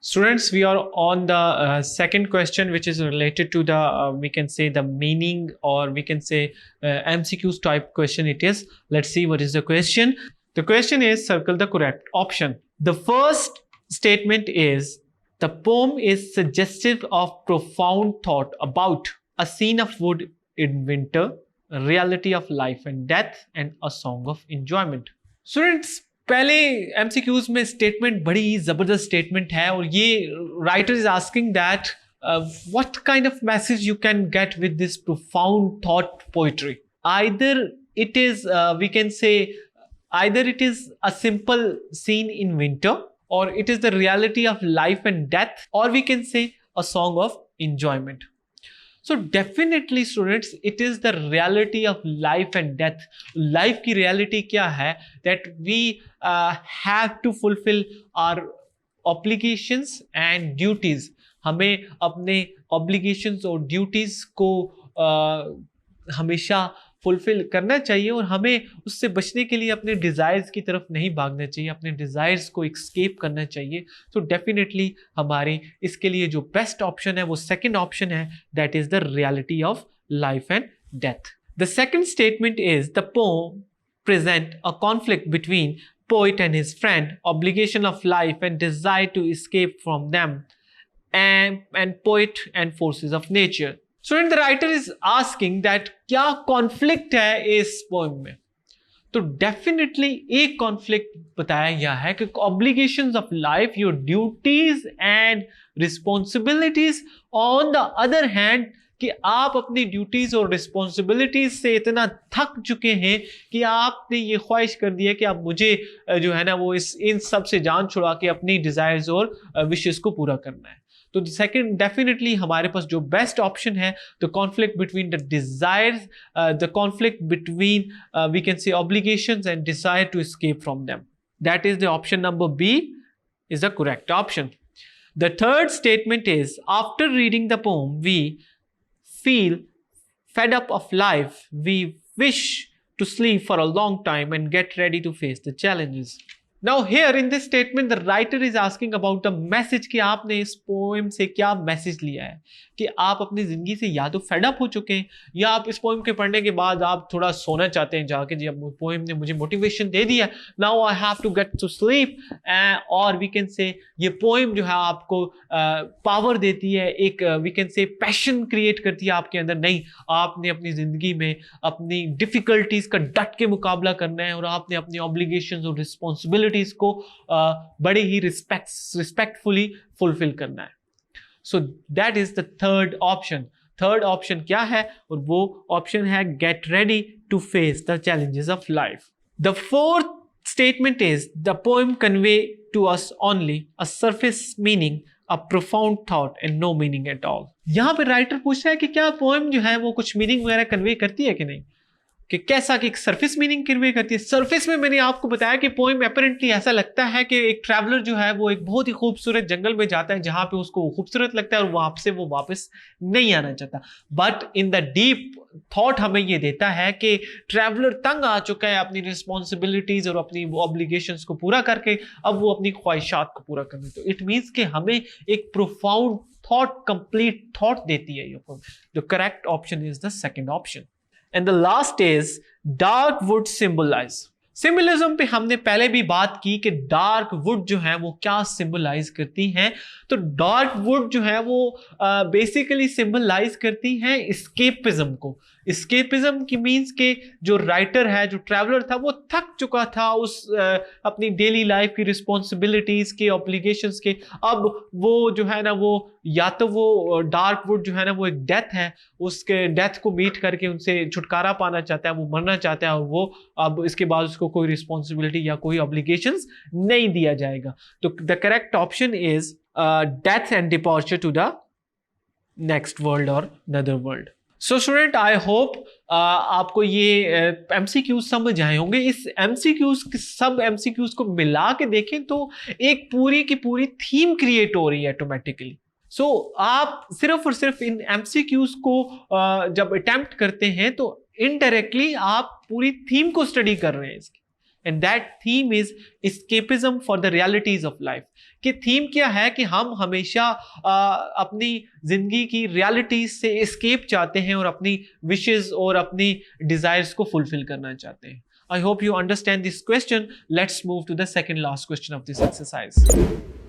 Students, we are on the second question, which is related to the, we can say, the meaning, or we can say MCQs type question it is. Let's see what is the question. The question is, circle the correct option. The first statement is, the poem is suggestive of profound thought about a scene of wood in winter, a reality of life and death, and a song of enjoyment. Students, पहले MCQs में statement बड़ी जबरदस्त statement है और ये writer is asking that what kind of message you can get with this profound thought poetry. Either it is we can say either it is a simple scene in winter, or it is the reality of life and death, or we can say a song of enjoyment. So definitely students, it is the reality of life and death. Life की reality क्या है? That we have to fulfill our obligations and duties. हमें अपने obligations और duties को हमेशा fulfil करना चाहिए और हमें उससे बचने के लिए अपने डिज़ायर्स की तरफ नहीं भागना चाहिए, अपने डिज़ायर्स को एस्केप करना चाहिए. तो डेफिनेटली हमारे इसके लिए जो बेस्ट ऑप्शन है वो सेकंड ऑप्शन है, that is the reality of life and death. The second statement is, the poem present a conflict between poet and his friend, obligation of life and desire to escape from them, and poet and forces of nature. Student, the writer is asking that क्या conflict है इस poem में. तो definitely एक conflict बताया गया है कि obligations of life, your duties and responsibilities. On the other hand, कि आप अपनी ड्यूटीज और रिस्पॉन्सिबिलिटीज से इतना थक चुके हैं कि आपने ये ख्वाहिश कर दी है कि आप मुझे जो है ना वो इन सब से जान छुड़ा के अपनी डिजायर्स और विशेस को पूरा करना है. तो सेकंड डेफिनेटली हमारे पास जो बेस्ट ऑप्शन है, the conflict between the desires, the conflict between we can say obligations and desire to escape from them, that is the option number B is the correct option. The third statement is, after reading the poem we feel fed up of life, we wish to sleep for a long time and get ready to face the challenges. Now here in this statement the writer is asking about the message कि आपने इस poem से क्या message लिया है, कि आप अपनी जिंदगी से या तो फेड अप हो चुके हैं या आप इस पोएम के पढ़ने के बाद आप थोड़ा सोना चाहते हैं जाके, जी अब पोएम ने मुझे मोटिवेशन दे दिया, now I have to get to sleep. और वी कैन से ये पोएम जो है आपको पावर देती है, एक we can say passion create करती है आपके अंदर. नहीं, आपने अपनी जिंदगी में अपनी डिफिकल्टीज का डट के मुकाबला करना है और आपने अपनी ऑब्लिगेशंस और रिस्पॉन्सिबिलिटीज को बड़े ही रिस्पेक्टफुली फुलफिल करना है. So that is the third option. Third option क्या है? और वो ऑप्शन है, get ready to face the challenges of life. The fourth statement is, the poem convey to us only a surface meaning, a profound thought and no meaning at all. यहां पे writer पूछ रहा है कि क्या poem जो है वो कुछ मीनिंग वगैरह कन्वे करती है कि नहीं, कि कैसा, कि एक सरफेस मीनिंग कन्वे करती है. सरफेस में मैंने आपको बताया कि पोएम अपरेंटली ऐसा लगता है कि एक ट्रैवलर जो है वो एक बहुत ही खूबसूरत जंगल में जाता है जहां पे उसको खूबसूरत लगता है और वहां से वो वापस नहीं आना चाहता. But in the deep thought हमें ये देता है कि ट्रैवलर तंग आ चुका है अपनी रिस्पॉन्सिबिलिटीज और अपनी ऑब्लिगेशंस को पूरा करके, अब वो अपनी ख्वाहिशात को पूरा करने. तो इट मीन्स कि हमें एक प्रोफाउंड थॉट, कंप्लीट थॉट देती है ये poem. The correct option is the second option. And the last is, dark wood symbolize. Symbolism पे हमने पहले भी बात की कि डार्क वुड जो है वो क्या सिंबलाइज करती हैं. तो डार्क वुड जो है वो बेसिकली सिंबलाइज करती हैं एस्केपिज्म को. एस्केपिज्म की मीन्स के जो राइटर है, जो ट्रैवलर था, वो थक चुका था उस अपनी डेली लाइफ की रिस्पॉन्सिबिलिटीज के, ऑब्लिगेशंस के. अब वो जो है ना वो या तो वो डार्क वुड जो है ना वो एक डेथ है, उसके डेथ को मीट करके उनसे छुटकारा पाना चाहता है, वो मरना चाहता है और वो अब इसके बाद उसको कोई रिस्पॉन्सिबिलिटी या कोई ऑब्लिगेशंस नहीं दिया जाएगा. तो the correct option is death and departure to the next world और another world. So student, I hope आपको ये एमसीक्यूज समझ आए होंगे. इस एमसीक्यूज सब एमसीक्यूज को मिला के देखें तो एक पूरी की पूरी थीम क्रिएट हो रही है ऑटोमेटिकली. सो आप सिर्फ और सिर्फ इन एमसीक्यूज को जब अटेम्प्ट करते हैं तो इनडायरेक्टली आप पूरी थीम को स्टडी कर रहे हैं इसकी, and that theme is escapism for the realities of life. कि थीम क्या है कि हम हमेशा अपनी जिंदगी की रियलिटीज से एस्केप चाहते हैं और अपनी विशेस और अपनी डिजायर्स को फुलफिल करना चाहते हैं। I hope you understand this question. Let's move to the second last question of this exercise.